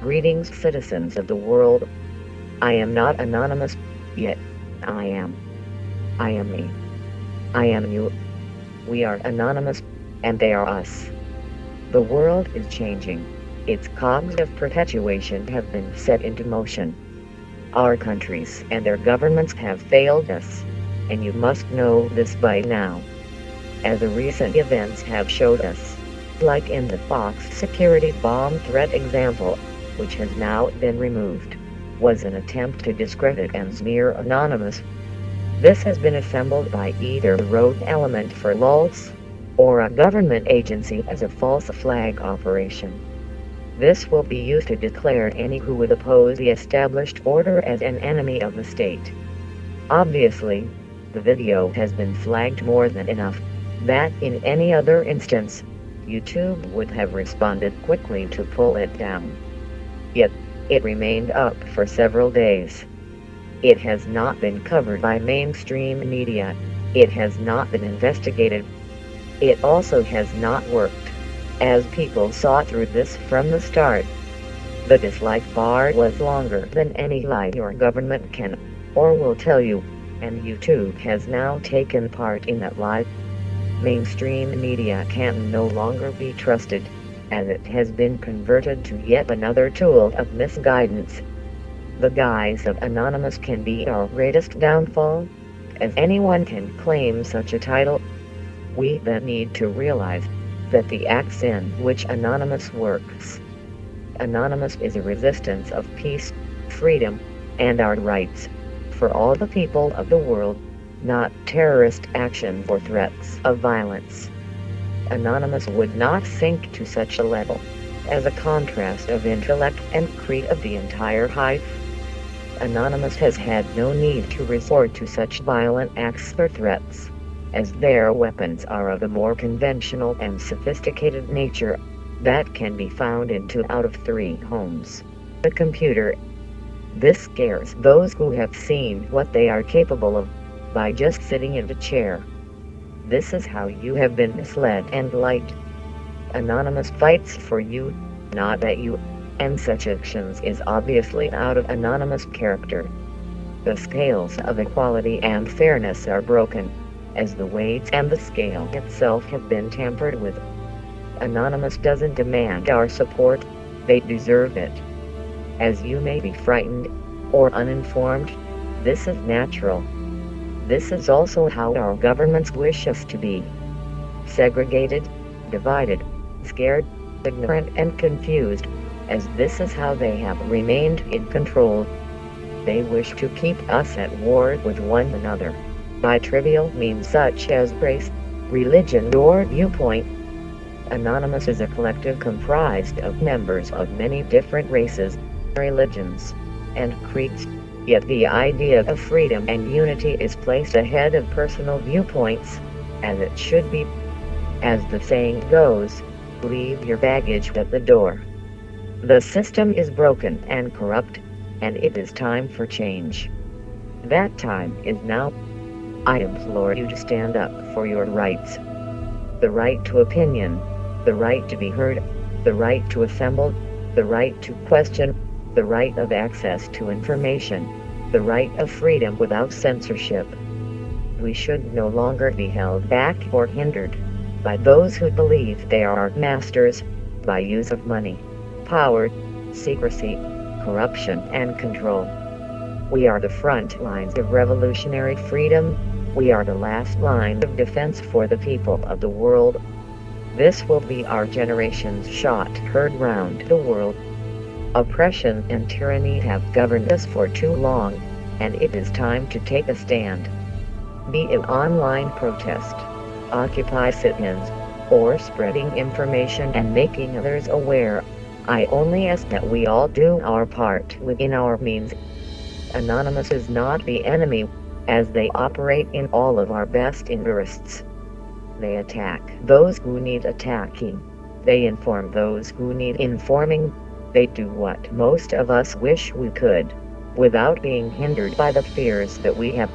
Greetings, citizens of the world. I am not anonymous, yet I am. I am me. I am you. We are anonymous, and they are us. The world is changing. Its cogs of perpetuation have been set into motion. Our countries and their governments have failed us, and you must know this by now. As the recent events have showed us, like in the Fox security bomb threat example, which has now been removed, was an attempt to discredit and smear Anonymous. This has been assembled by either the rogue element for lulz, or a government agency as a false flag operation. This will be used to declare any who would oppose the established order as an enemy of the state. Obviously, the video has been flagged more than enough, that in any other instance, YouTube would have responded quickly to pull it down. Yet, it remained up for several days. It has not been covered by mainstream media. It has not been investigated. It also has not worked, as people saw through this from the start. The dislike bar was longer than any lie your government can or will tell you, and YouTube has now taken part in that lie. Mainstream media can no longer be trusted, as it has been converted to yet another tool of misguidance. The guise of Anonymous can be our greatest downfall, as anyone can claim such a title. We then need to realize that the acts in which Anonymous works. Anonymous is a resistance of peace, freedom, and our rights, for all the people of the world, not terrorist action or threats of violence. Anonymous would not sink to such a level, as a contrast of intellect and creed of the entire hive. Anonymous has had no need to resort to such violent acts or threats, as their weapons are of a more conventional and sophisticated nature that can be found in 2 out of 3 homes. The computer. This scares those who have seen what they are capable of by just sitting in a chair. This is how you have been misled and lied. Anonymous fights for you, not at you, and such actions is obviously out of Anonymous character. The scales of equality and fairness are broken, as the weights and the scale itself have been tampered with. Anonymous doesn't demand our support, they deserve it. As you may be frightened or uninformed, this is natural. This is also how our governments wish us to be. Segregated, divided, scared, ignorant and confused, as this is how they have remained in control. They wish to keep us at war with one another, by trivial means such as race, religion or viewpoint. Anonymous is a collective comprised of members of many different races, religions, and creeds. Yet the idea of freedom and unity is placed ahead of personal viewpoints, as it should be. As the saying goes, leave your baggage at the door. The system is broken and corrupt, and it is time for change. That time is now. I implore you to stand up for your rights. The right to opinion, the right to be heard, the right to assemble, the right to question, the right of access to information, the right of freedom without censorship. We should no longer be held back or hindered by those who believe they are our masters, by use of money, power, secrecy, corruption, and control. We are the front lines of revolutionary freedom. We are the last line of defense for the people of the world. This will be our generation's shot heard round the world. Oppression and tyranny have governed us for too long, and it is time to take a stand. Be it online protest, Occupy sit-ins, or spreading information and making others aware. I only ask that we all do our part within our means. Anonymous is not the enemy, as they operate in all of our best interests. They attack those who need attacking. They inform those who need informing. They do what most of us wish we could, without being hindered by the fears that we have.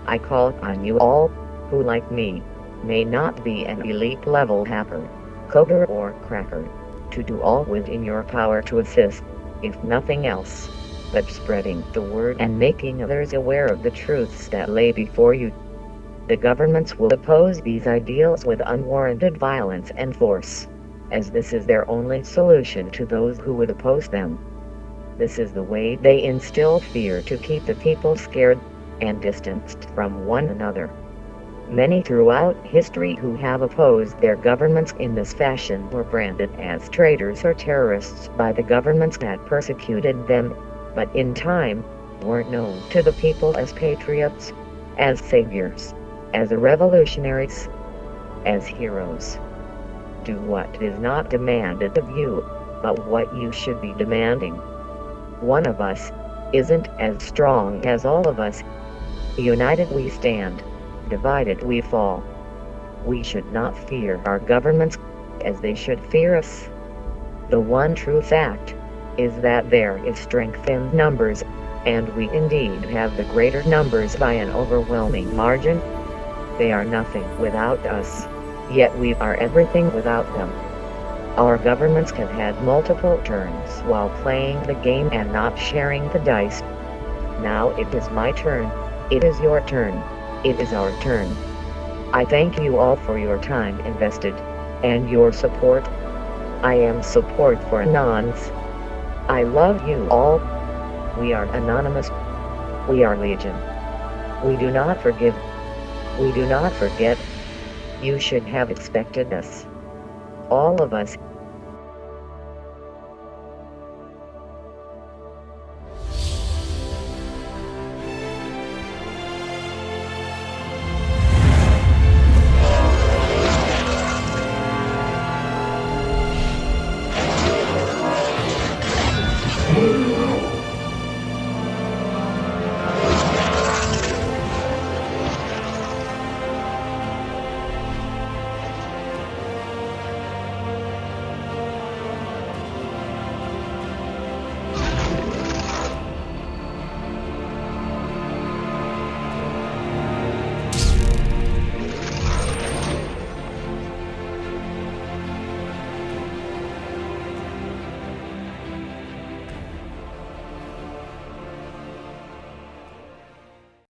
I call on you all, who like me, may not be an elite level hacker, coder or cracker, to do all within your power to assist if nothing else, but spreading the word and making others aware of the truths that lay before you. The governments will oppose these ideals with unwarranted violence and force, as this is their only solution to those who would oppose them. This is the way they instill fear to keep the people scared and distanced from one another. Many throughout history who have opposed their governments in this fashion were branded as traitors or terrorists by the governments that persecuted them, but in time, weren't known to the people as patriots, as saviors, as revolutionaries, as heroes. Do what is not demanded of you, but what you should be demanding. One of us isn't as strong as all of us. United we stand, divided we fall. We should not fear our governments as they should fear us. The one true fact is that there is strength in numbers, and we indeed have the greater numbers by an overwhelming margin. They are nothing without us, yet we are everything without them. Our governments have had multiple turns while playing the game and not sharing the dice. Now it is my turn. It is your turn. It is our turn. I thank you all for your time invested, and your support. I am support for Anons. I love you all. We are anonymous. We are legion. We do not forgive. We do not forget. You should have expected us. All of us,